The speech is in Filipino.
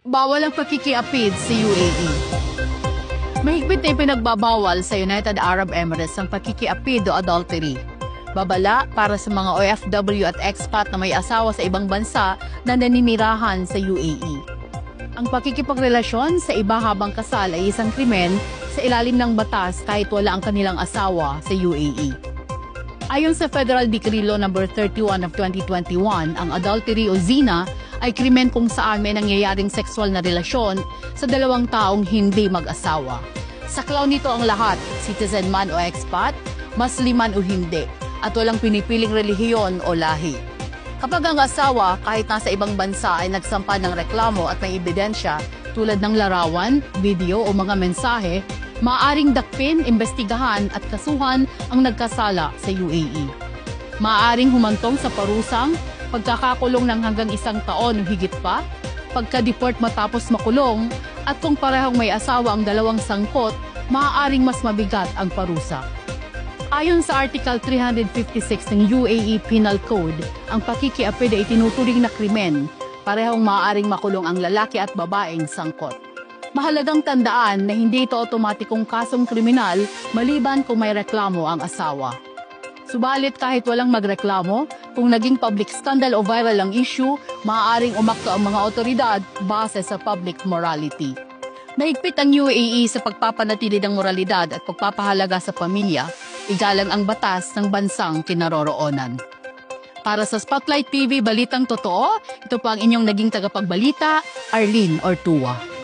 Bawal ang pakikiapid sa UAE. Mahigpit na ipinagbabawal sa United Arab Emirates ang pakikiapid o adultery. Babala para sa mga OFW at expat na may asawa sa ibang bansa na naninirahan sa UAE. Ang pakikipagrelasyon sa iba habang kasal ay isang krimen sa ilalim ng batas kahit wala ang kanilang asawa sa UAE. Ayon sa Federal Decree Law No. 31 of 2021, ang adultery o zina ay krimen kung saan may nangyayaring sexual na relasyon sa dalawang taong hindi mag-asawa. Saklaw nito ang lahat, citizen man o expat, Musliman o hindi, at walang pinipiling relihiyon o lahi. Kapag ang asawa, kahit nasa ibang bansa ay nagsampa ng reklamo at may ebidensya tulad ng larawan, video o mga mensahe, maaaring dakpin, imbestigahan at kasuhan ang nagkasala sa UAE. Maaaring humantong sa parusang, pagkakakulong ng hanggang 1 taon o higit pa, pagka-deport matapos makulong, at kung parehong may asawa ang dalawang sangkot, maaaring mas mabigat ang parusa. Ayon sa Article 356 ng UAE Penal Code, ang pakikiapid ay tinuturing na krimen, parehong maaaring makulong ang lalaki at babaeng sangkot. Mahalagang tandaan na hindi ito otomatikong kasong kriminal maliban kung may reklamo ang asawa. Subalit kahit walang magreklamo, kung naging public scandal o viral ang issue, maaaring umakto ang mga otoridad base sa public morality. Mahigpit ang UAE sa pagpapanatili ng moralidad at pagpapahalaga sa pamilya, igalang ang batas ng bansang kinaroroonan. Para sa Spotlight TV Balitang Totoo, ito po ang inyong naging tagapagbalita, Arlene Ortua.